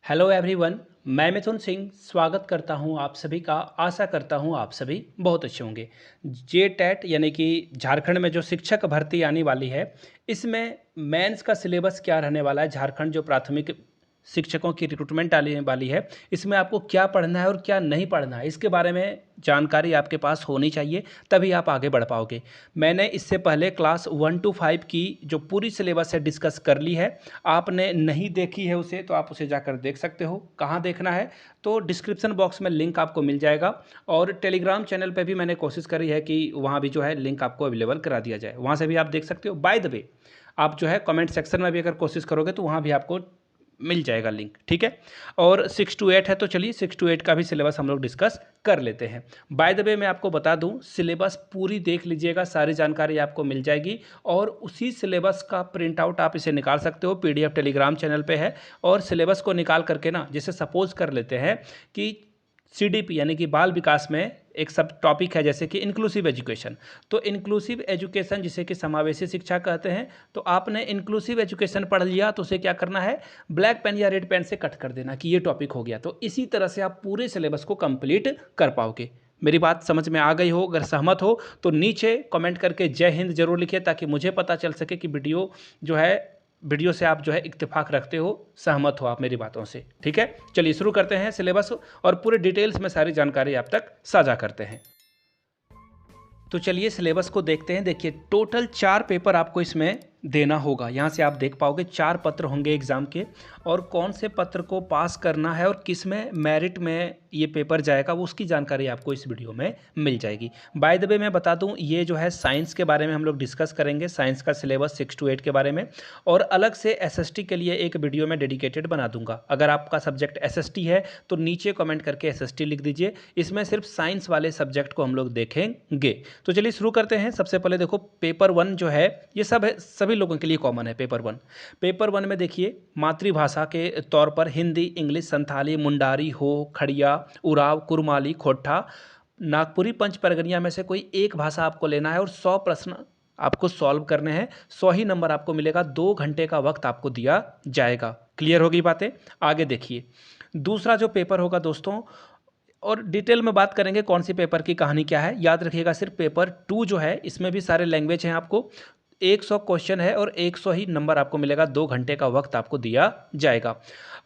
Hello everyone. मैं मिथुन सिंह स्वागत करता हूं आप सभी का। आशा करता हूं आप सभी बहुत अच्छे होंगे। जे टेट यानी कि झारखंड में जो शिक्षक भर्ती आने वाली है, इसमें मेंस का सिलेबस क्या रहने वाला है। झारखंड जो प्राथमिक शिक्षकों की रिक्रूटमेंट आने वाली है, इसमें आपको क्या पढ़ना है और क्या नहीं पढ़ना है, इसके बारे में जानकारी आपके पास होनी चाहिए, तभी आप आगे बढ़ पाओगे। मैंने इससे पहले क्लास 1 to 5 की जो पूरी सिलेबस है डिस्कस कर ली है। आपने नहीं देखी है उसे तो आप उसे जाकर देख सकते हो। कहाँ देखना है तो डिस्क्रिप्शन बॉक्स में लिंक आपको मिल जाएगा, और टेलीग्राम चैनल पे भी मैंने कोशिश करी है कि वहाँ भी जो है लिंक आपको अवेलेबल करा दिया जाए, वहाँ से भी आप देख सकते हो। बाय द वे, आप जो है कमेंट सेक्शन में भी अगर कोशिश करोगे तो वहाँ भी आपको मिल जाएगा लिंक, ठीक है। और 6 to 8 है, तो चलिए 6 to 8 का भी सिलेबस हम लोग डिस्कस कर लेते हैं। बाय द वे मैं आपको बता दूं, सिलेबस पूरी देख लीजिएगा, सारी जानकारी आपको मिल जाएगी, और उसी सिलेबस का प्रिंट आउट आप इसे निकाल सकते हो। पीडीएफ टेलीग्राम चैनल पे है, और सिलेबस को निकाल करके ना, जैसे सपोज कर लेते हैं कि सीडीपी यानी कि बाल विकास में एक सब टॉपिक है जैसे कि इंक्लूसिव एजुकेशन, तो इंक्लूसिव एजुकेशन जिसे कि समावेशी शिक्षा कहते हैं, तो आपने इंक्लूसिव एजुकेशन पढ़ लिया तो उसे क्या करना है, ब्लैक पेन या रेड पेन से कट कर देना कि ये टॉपिक हो गया। तो इसी तरह से आप पूरे सिलेबस को कंप्लीट कर पाओगे। मेरी बात समझ में आ गई हो? अगर सहमत हो तो नीचे कमेंट करके जय हिंद जरूर लिखिए, ताकि मुझे पता चल सके कि वीडियो से आप जो है इत्तेफाक रखते हो, सहमत हो आप मेरी बातों से। ठीक है, चलिए शुरू करते हैं सिलेबस, और पूरे डिटेल्स में सारी जानकारी आप तक साझा करते हैं। तो चलिए सिलेबस को देखते हैं। देखिए, टोटल 4 पेपर आपको इसमें देना होगा। यहाँ से आप देख पाओगे 4 पत्र होंगे एग्ज़ाम के, और कौन से पत्र को पास करना है और किस में मेरिट में ये पेपर जाएगा, वो उसकी जानकारी आपको इस वीडियो में मिल जाएगी। बाय द वे मैं बता दूं, ये जो है साइंस के बारे में हम लोग डिस्कस करेंगे, साइंस का सिलेबस 6 to 8 के बारे में, और अलग से एसएसटी के लिए एक वीडियो में डेडिकेटेड बना दूंगा। अगर आपका सब्जेक्ट एसएसटी है तो नीचे कमेंट करके एसएसटी लिख दीजिए। इसमें सिर्फ साइंस वाले सब्जेक्ट को हम लोग देखेंगे। तो चलिए शुरू करते हैं। सबसे पहले देखो, पेपर 1 जो है ये सभी लोगों के लिए कॉमन है। पेपर 1 में देखिए, मातृभाषा के तौर पर हिंदी, इंग्लिश, संथाली, मुंडारी, हो, खड़िया, उराव, कुरमाली, खोट्ठा, नागपुरी, पंच परगनिया में से कोई एक भाषा आपको लेना है, और 100 प्रश्न आपको सॉल्व करने हैं। 100 ही नंबर आपको मिलेगा। 2 घंटे का वक्त आपको दिया जाएगा। क्लियर होगी बातें? आगे देखिए, दूसरा जो पेपर होगा दोस्तों, और डिटेल में बात करेंगे कौन सी पेपर की कहानी क्या है। याद रखिएगा, सिर्फ पेपर 2 जो है इसमें भी सारे लैंग्वेज हैं। आपको 100 क्वेश्चन है और 100 ही नंबर आपको मिलेगा। 2 घंटे का वक्त आपको दिया जाएगा।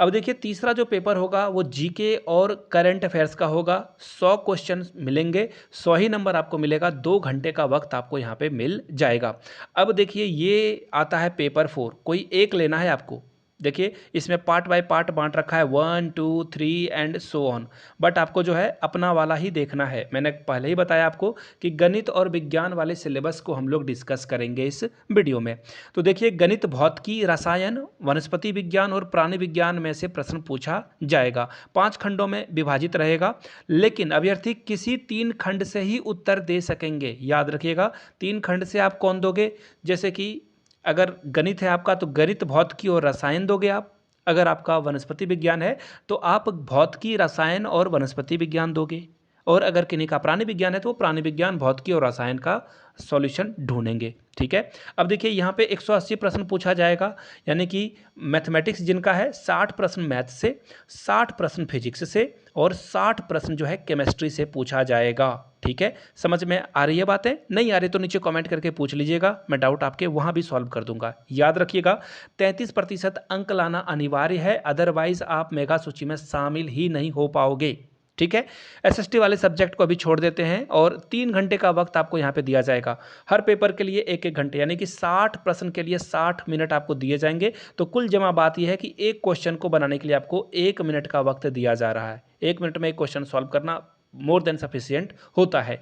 अब देखिए, तीसरा जो पेपर होगा वो जीके और करंट अफेयर्स का होगा। 100 क्वेश्चन मिलेंगे, 100 ही नंबर आपको मिलेगा। 2 घंटे का वक्त आपको यहाँ पे मिल जाएगा। अब देखिए, ये आता है पेपर 4, कोई एक लेना है आपको। देखिए, इसमें पार्ट बाय पार्ट बांट रखा है, 1 2 3 एंड सो ऑन, बट आपको जो है अपना वाला ही देखना है। मैंने पहले ही बताया आपको कि गणित और विज्ञान वाले सिलेबस को हम लोग डिस्कस करेंगे इस वीडियो में। तो देखिए, गणित, भौतिकी, रसायन, वनस्पति विज्ञान और प्राणी विज्ञान में से प्रश्न पूछा जाएगा। 5 खंडों में विभाजित रहेगा, लेकिन अभ्यर्थी किसी 3 खंड से ही उत्तर दे सकेंगे। याद रखिएगा, 3 खंड से आप कौन दोगे? जैसे कि अगर गणित है आपका तो गणित, भौतिकी और रसायन दोगे आप। अगर आपका वनस्पति विज्ञान है तो आप भौतिकी, रसायन और वनस्पति विज्ञान दोगे। और अगर किन्हीं का प्राणी विज्ञान है तो वो प्राणी विज्ञान, भौतिकी और रसायन का सॉल्यूशन ढूंढेंगे। ठीक है, अब देखिए यहाँ पे 180 प्रश्न पूछा जाएगा, यानी कि मैथमेटिक्स जिनका है 60 प्रश्न मैथ से, 60 प्रश्न फिजिक्स से, और 60 प्रश्न जो है केमिस्ट्री से पूछा जाएगा। ठीक है, समझ में आ रही है बातें? नहीं आ रही तो नीचे कमेंट करके पूछ लीजिएगा, मैं डाउट आपके वहाँ भी सॉल्व कर दूंगा। याद रखिएगा, 33% अंक लाना अनिवार्य है, अदरवाइज आप मेगा सूची में शामिल ही नहीं हो पाओगे। ठीक है, एसएसटी वाले सब्जेक्ट को अभी छोड़ देते हैं, और 3 घंटे का वक्त आपको यहाँ पे दिया जाएगा। हर पेपर के लिए 1-1 घंटे, यानी कि 60 प्रश्न के लिए 60 मिनट आपको दिए जाएंगे। तो कुल जमा बात यह है कि एक क्वेश्चन को बनाने के लिए आपको 1 मिनट का वक्त दिया जा रहा है। 1 मिनट में एक क्वेश्चन सॉल्व करना मोर देन सफिशियंट होता है।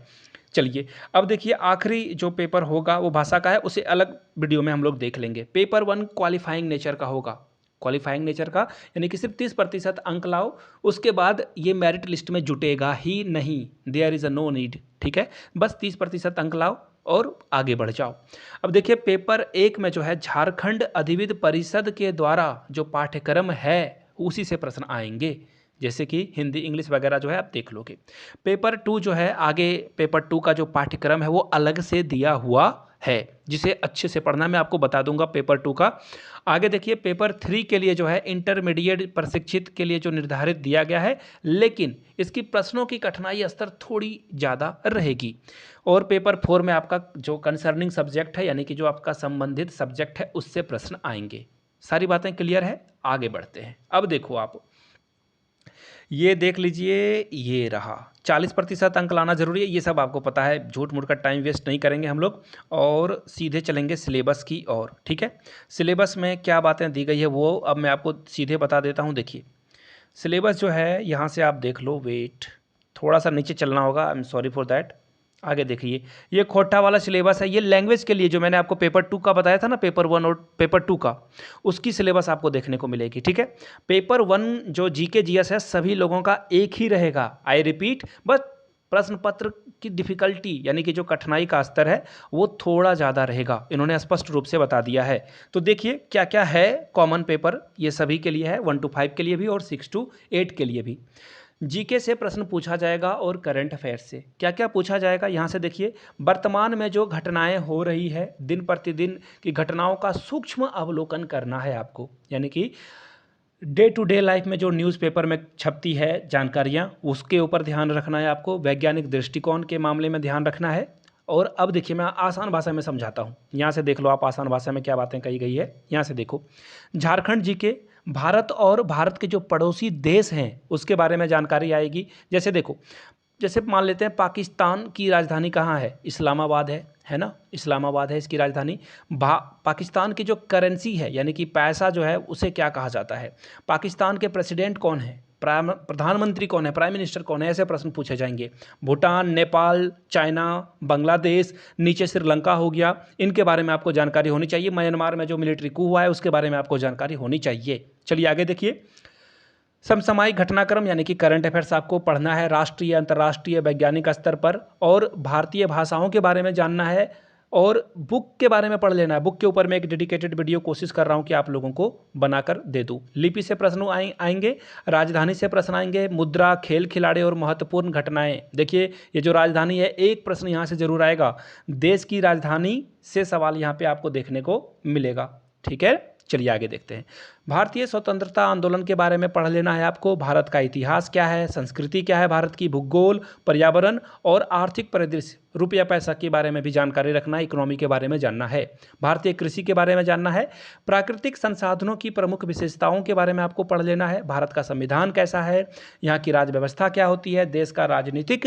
चलिए, अब देखिए, आखिरी जो पेपर होगा वो भाषा का है, उसे अलग वीडियो में हम लोग देख लेंगे। पेपर 1 क्वालिफाइंग नेचर का होगा। क्वालिफाइंग नेचर का यानी कि सिर्फ 30% अंक लाओ, उसके बाद ये मेरिट लिस्ट में जुटेगा ही नहीं। There is a no need. ठीक है, बस 30% अंक लाओ और आगे बढ़ जाओ। अब देखिए, पेपर 1 में जो है झारखंड अधिविद्य परिषद के द्वारा जो पाठ्यक्रम है उसी से प्रश्न आएंगे, जैसे कि हिंदी, इंग्लिश वगैरह जो है आप देख लोगे। पेपर 2 जो है, आगे पेपर 2 का जो पाठ्यक्रम है वो अलग से दिया हुआ है, जिसे अच्छे से पढ़ना मैं आपको बता दूंगा पेपर 2 का। आगे देखिए पेपर 3 के लिए जो है इंटरमीडिएट प्रशिक्षित के लिए जो निर्धारित दिया गया है, लेकिन इसकी प्रश्नों की कठिनाई स्तर थोड़ी ज़्यादा रहेगी। और पेपर 4 में आपका जो कंसर्निंग सब्जेक्ट है, यानी कि जो आपका संबंधित सब्जेक्ट है, उससे प्रश्न आएंगे। सारी बातें क्लियर है, आगे बढ़ते हैं। अब देखो आप ये देख लीजिए, ये रहा 40% अंक लाना जरूरी है, ये सब आपको पता है, झूठ मूठ का टाइम वेस्ट नहीं करेंगे हम लोग और सीधे चलेंगे सिलेबस की ओर। ठीक है, सिलेबस में क्या बातें दी गई है वो अब मैं आपको सीधे बता देता हूँ। देखिए सिलेबस जो है यहाँ से आप देख लो, वेट थोड़ा सा नीचे चलना होगा, I am sorry for that. आगे देखिए ये खोटा वाला सिलेबस है, ये लैंग्वेज के लिए जो मैंने आपको पेपर 2 का बताया था ना, पेपर 1 और पेपर 2 का, उसकी सिलेबस आपको देखने को मिलेगी। ठीक है, पेपर 1 जो जीके जीएस है सभी लोगों का एक ही रहेगा, आई रिपीट, बस प्रश्न पत्र की डिफिकल्टी यानी कि जो कठिनाई का स्तर है वो थोड़ा ज़्यादा रहेगा, इन्होंने स्पष्ट रूप से बता दिया है। तो देखिए क्या क्या है कॉमन पेपर, ये सभी के लिए है, 1 to 5 के लिए भी और 6 to 8 के लिए भी। जीके से प्रश्न पूछा जाएगा और करंट अफेयर्स से क्या क्या पूछा जाएगा, यहाँ से देखिए वर्तमान में जो घटनाएं हो रही है, दिन प्रतिदिन की घटनाओं का सूक्ष्म अवलोकन करना है आपको, यानी कि डे टू डे लाइफ में जो न्यूज़पेपर में छपती है जानकारियाँ, उसके ऊपर ध्यान रखना है आपको। वैज्ञानिक दृष्टिकोण के मामले में ध्यान रखना है। और अब देखिए मैं आसान भाषा में समझाता हूँ, यहाँ से देख लो आप आसान भाषा में क्या बातें कही गई है। यहाँ से देखो, झारखंड जी के भारत और भारत के जो पड़ोसी देश हैं उसके बारे में जानकारी आएगी। जैसे देखो, जैसे मान लेते हैं पाकिस्तान की राजधानी कहाँ है, इस्लामाबाद है ना, इस्लामाबाद है इसकी राजधानी। पाकिस्तान की जो करेंसी है यानी कि पैसा जो है उसे क्या कहा जाता है, पाकिस्तान के प्रेसिडेंट कौन है, प्रधानमंत्री कौन है, प्राइम मिनिस्टर कौन है, ऐसे प्रश्न पूछे जाएंगे। भूटान, नेपाल, चाइना, बांग्लादेश, नीचे श्रीलंका हो गया, इनके बारे में आपको जानकारी होनी चाहिए। म्यांमार में जो मिलिट्री कू हुआ है उसके बारे में आपको जानकारी होनी चाहिए। चलिए आगे देखिए, समसामयिक घटनाक्रम यानी कि करंट अफेयर्स आपको पढ़ना है, राष्ट्रीय अंतर्राष्ट्रीय वैज्ञानिक स्तर पर, और भारतीय भाषाओं के बारे में जानना है, और बुक के बारे में पढ़ लेना है। बुक के ऊपर मैं एक डेडिकेटेड वीडियो कोशिश कर रहा हूं कि आप लोगों को बनाकर दे दूं। लिपि से प्रश्न आएंगे, राजधानी से प्रश्न आएंगे, मुद्रा, खेल खिलाड़ी और महत्वपूर्ण घटनाएं। देखिए ये जो राजधानी है, एक प्रश्न यहाँ से जरूर आएगा, देश की राजधानी से सवाल यहाँ पे आपको देखने को मिलेगा। ठीक है, चलिए आगे देखते हैं। भारतीय स्वतंत्रता आंदोलन के बारे में पढ़ लेना है आपको। भारत का इतिहास क्या है, संस्कृति क्या है भारत की, भूगोल, पर्यावरण और आर्थिक परिदृश्य, रुपया पैसा के बारे में भी जानकारी रखना है, इकोनॉमी के बारे में जानना है, भारतीय कृषि के बारे में जानना है, प्राकृतिक संसाधनों की प्रमुख विशेषताओं के बारे में आपको पढ़ लेना है, भारत का संविधान कैसा है, यहाँ की राज्य व्यवस्था क्या होती है, देश का राजनीतिक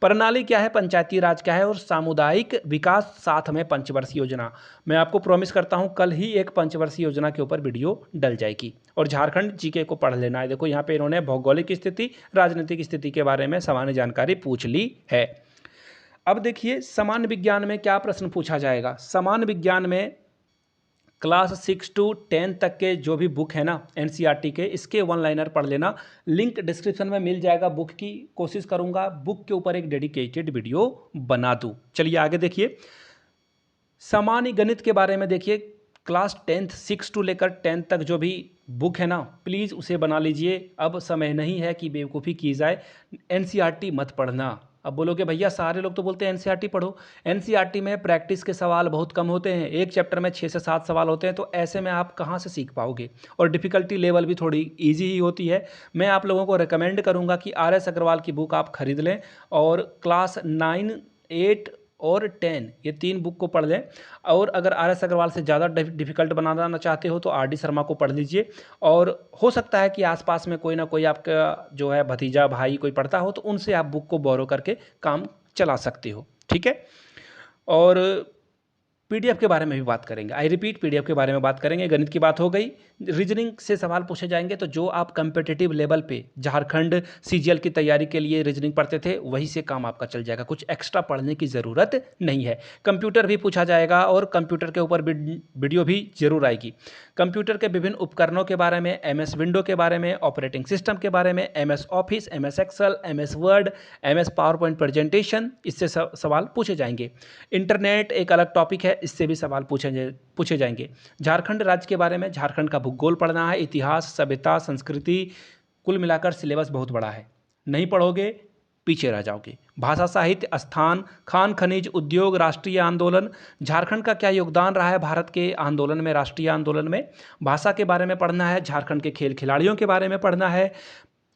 प्रणाली क्या है, पंचायती राज क्या है, और सामुदायिक विकास, साथ में पंचवर्षीय योजना। मैं आपको प्रॉमिस करता हूँ कल ही एक पंचवर्षीय योजना के ऊपर वीडियो डल जाएगी। और झारखंड जीके को पढ़ लेना है। देखो यहाँ पे इन्होंने भौगोलिक स्थिति, राजनीतिक स्थिति के बारे में सामान्य जानकारी पूछ ली है। अब देखिए सामान्य विज्ञान में क्या प्रश्न पूछा जाएगा। सामान्य विज्ञान में क्लास 6 to 10 तक के जो भी बुक है ना एनसीईआरटी के, इसके 1 लाइनर पढ़ लेना। लिंक डिस्क्रिप्शन में मिल जाएगा बुक की, कोशिश करूंगा बुक के ऊपर एक डेडिकेटेड वीडियो बना दूं। चलिए आगे देखिए, सामान्य गणित के बारे में देखिए, क्लास 10th 6 to लेकर 10 तक जो भी बुक है ना, प्लीज़ उसे बना लीजिए। अब समय नहीं है कि बेवकूफ़ी की जाए, एनसीईआरटी मत पढ़ना। अब बोलोगे भैया सारे लोग तो बोलते हैं एनसीईआरटी पढ़ो, एनसीईआरटी में प्रैक्टिस के सवाल बहुत कम होते हैं, एक चैप्टर में 6 से 7 सवाल होते हैं, तो ऐसे में आप कहाँ से सीख पाओगे, और डिफ़िकल्टी लेवल भी थोड़ी ईजी ही होती है। मैं आप लोगों को रिकमेंड करूँगा कि RS अग्रवाल की बुक आप खरीद लें और क्लास 9, 8 और 10 ये 3 बुक को पढ़ लें। और अगर RS अग्रवाल से ज़्यादा डिफिकल्ट बनाना चाहते हो तो RD शर्मा को पढ़ लीजिए। और हो सकता है कि आसपास में कोई ना कोई आपका जो है भतीजा भाई कोई पढ़ता हो, तो उनसे आप बुक को बोरो करके काम चला सकते हो। ठीक है, और पीडीएफ के बारे में भी बात करेंगे। आई रिपीट, पीडीएफ के बारे में बात करेंगे। गणित की बात हो गई, रीजनिंग से सवाल पूछे जाएंगे, तो जो आप कंपिटिटिव लेवल पे झारखंड सीजीएल की तैयारी के लिए रीजनिंग पढ़ते थे वहीं से काम आपका चल जाएगा, कुछ एक्स्ट्रा पढ़ने की ज़रूरत नहीं है। कंप्यूटर भी पूछा जाएगा और कंप्यूटर के ऊपर वीडियो भी जरूर आएगी। कंप्यूटर के विभिन्न उपकरणों के बारे में, MS विंडो के बारे में, ऑपरेटिंग सिस्टम के बारे में, MS Office, MS Excel, MS Word, MS PowerPoint presentation, इससे सवाल पूछे जाएंगे। इंटरनेट एक अलग टॉपिक है, इससे भी सवाल पूछे जाएंगे। झारखंड राज्य के बारे में, झारखंड का भूगोल पढ़ना है, इतिहास, सभ्यता, संस्कृति, कुल मिलाकर सिलेबस बहुत बड़ा है। नहीं पढ़ोगे पीछे रह जाओगे। भाषा साहित्य, स्थान, खान खनिज, उद्योग, राष्ट्रीय आंदोलन, झारखंड का क्या योगदान रहा है भारत के आंदोलन में, राष्ट्रीय आंदोलन में, भाषा के बारे में पढ़ना है, झारखंड के खेल खिलाड़ियों के बारे में पढ़ना है,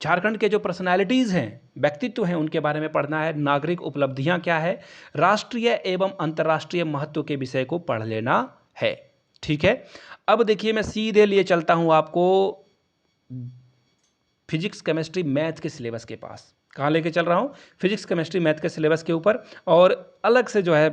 झारखंड के जो पर्सनालिटीज़ हैं, व्यक्तित्व हैं, उनके बारे में पढ़ना है, नागरिक उपलब्धियां क्या है, राष्ट्रीय एवं अंतर्राष्ट्रीय महत्व के विषय को पढ़ लेना है। ठीक है, अब देखिए मैं सीधे लिए चलता हूं आपको फिजिक्स केमिस्ट्री मैथ के सिलेबस के पास। कहाँ लेके चल रहा हूँ? फिजिक्स केमिस्ट्री मैथ के सिलेबस के ऊपर, और अलग से जो है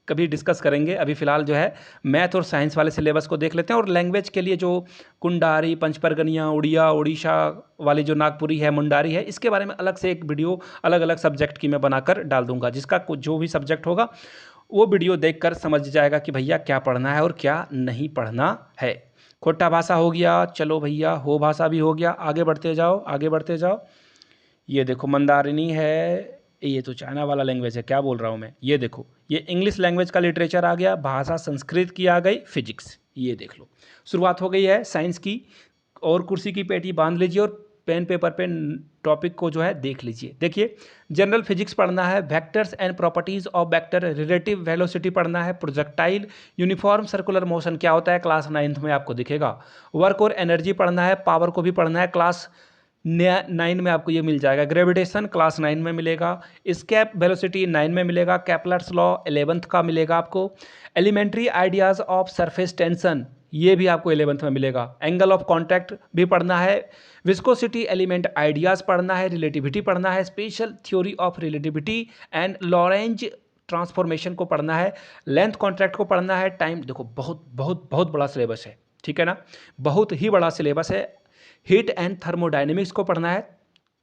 कभी डिस्कस करेंगे। अभी फिलहाल जो है मैथ और साइंस वाले सिलेबस को देख लेते हैं, और लैंग्वेज के लिए जो कुंडारी, पंचपरगनिया, उड़िया, उड़ीसा वाली जो नागपुरी है, मुंडारी है, इसके बारे में अलग से एक वीडियो अलग अलग सब्जेक्ट की मैं बनाकर डाल दूंगा। जिसका जो भी सब्जेक्ट होगा वो वीडियो देखकर समझ जाएगा कि भैया क्या पढ़ना है और क्या नहीं पढ़ना है। खोटा भाषा हो गया, चलो भैया हो भाषा भी हो गया, आगे बढ़ते जाओ आगे बढ़ते जाओ। ये देखो मंदारिनी है, ये तो चाइना वाला लैंग्वेज है, क्या बोल रहा हूँ मैं। ये देखो ये इंग्लिश लैंग्वेज का लिटरेचर आ गया, भाषा संस्कृत की आ गई, फिजिक्स, ये देख लो शुरुआत हो गई है साइंस की। और कुर्सी की पेटी बांध लीजिए और पेन पेपर पे टॉपिक को जो है देख लीजिए। देखिए जनरल फिजिक्स पढ़ना है, vectors and properties of vector, relative velocity पढ़ना है, प्रोजेक्टाइल यूनिफॉर्म सर्कुलर मोशन क्या होता है क्लास 9th में आपको दिखेगा, वर्क और एनर्जी पढ़ना है, पावर को भी पढ़ना है, क्लास 9 में आपको ये मिल जाएगा, ग्रेविटेशन क्लास 9 में मिलेगा, स्केप वेलोसिटी 9 में मिलेगा, कैपलर्स लॉ 11th का मिलेगा आपको, elementary ideas of surface tension ये भी आपको 11th में मिलेगा, एंगल ऑफ कॉन्टैक्ट भी पढ़ना है, विस्कोसिटी एलिमेंट आइडियाज पढ़ना है, रिलेटिविटी पढ़ना है, special theory of relativity and Lorentz transformation को पढ़ना है, लेंथ कॉन्ट्रैक्ट को पढ़ना है, टाइम। देखो बहुत बहुत बहुत बड़ा सिलेबस है, ठीक है ना, बहुत ही बड़ा सिलेबस है। हीट एंड थर्मोडायनेमिक्स को पढ़ना है,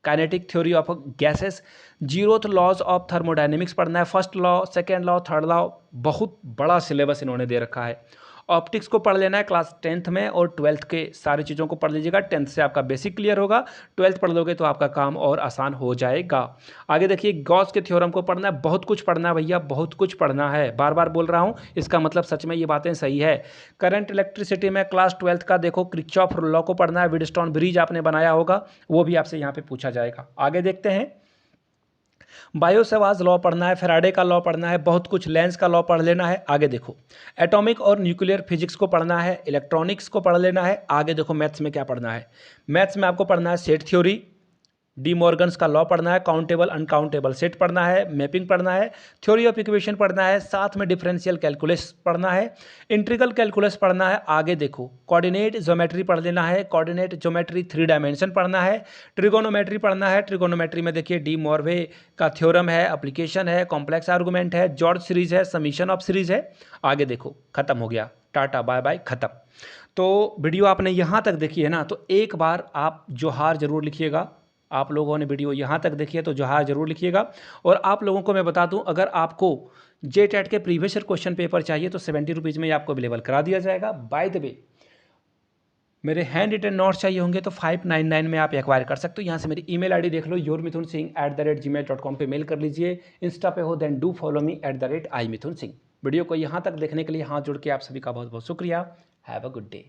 kinetic theory of gases, zeroth laws of thermodynamics पढ़ना है, first law, second law, third law, बहुत बड़ा सिलेबस इन्होंने दे रखा है। ऑप्टिक्स को पढ़ लेना है क्लास 10th में, और 12th के सारी चीज़ों को पढ़ लीजिएगा। 10th से आपका बेसिक क्लियर होगा, 12th पढ़ लोगे तो आपका काम और आसान हो जाएगा। आगे देखिए गॉस के थ्योरम को पढ़ना है, बहुत कुछ पढ़ना है भैया, बहुत कुछ पढ़ना है, बार बार बोल रहा हूँ, इसका मतलब सच में ये बातें सही है। करंट इलेक्ट्रिसिटी में क्लास 12th का देखो किरचॉफ लॉ को पढ़ना है, व्हीटस्टोन ब्रिज आपने बनाया होगा, वो भी आपसे यहाँ पे पूछा जाएगा। आगे देखते हैं, बायोसेवाज लॉ पढ़ना है, फैराडे का लॉ पढ़ना है, बहुत कुछ, लेंस का लॉ पढ़ लेना है। आगे देखो एटॉमिक और न्यूक्लियर फिजिक्स को पढ़ना है, इलेक्ट्रॉनिक्स को पढ़ लेना है। आगे देखो मैथ्स में क्या पढ़ना है, मैथ्स में आपको पढ़ना है सेट थ्योरी, डी मॉर्गन्स का लॉ पढ़ना है, काउंटेबल अनकाउंटेबल सेट पढ़ना है, मैपिंग पढ़ना है, थ्योरी ऑफ इक्वेशन पढ़ना है, साथ में डिफरेंशियल कैलकुलस पढ़ना है, इंटीग्रल कैलकुलस पढ़ना है। आगे देखो कोऑर्डिनेट ज्योमेट्री पढ़ लेना है, कोऑर्डिनेट ज्योमेट्री 3 डायमेंशन पढ़ना है, ट्रिगोनोमेट्री पढ़ना है। ट्रिगोनोमेट्री में देखिए डी मॉर्वे का थ्योरम है, एप्लीकेशन है, कॉम्प्लेक्स आर्गूमेंट है, जॉर्ज सीरीज है, समीशन ऑफ सीरीज है। आगे देखो खत्म हो गया, टाटा बाय बाय खत्म। तो वीडियो आपने यहाँ तक देखी है ना, तो एक बार आप जोहार जरूर लिखिएगा। आप लोगों ने वीडियो यहाँ तक देखी है तो जोहार जरूर लिखिएगा। और आप लोगों को मैं बता दूं, अगर आपको JTET के प्रीवियस ईयर क्वेश्चन पेपर चाहिए तो 70 रुपीज़ में आपको अवेलेबल करा दिया जाएगा। बाय द वे मेरे हैंड रिटन नोट्स चाहिए होंगे तो 599 में आप एक्वायर कर सकते हो। यहाँ से मेरी ईमेल आईडी देख लो, yourmithunsingh@gmail.com पे मेल कर लीजिए। इंस्टा पे हो then do follow me @imithunsingh। वीडियो को यहाँ तक देखने के लिए हाथ जोड़ के आप सभी का बहुत बहुत शुक्रिया। Have a good day.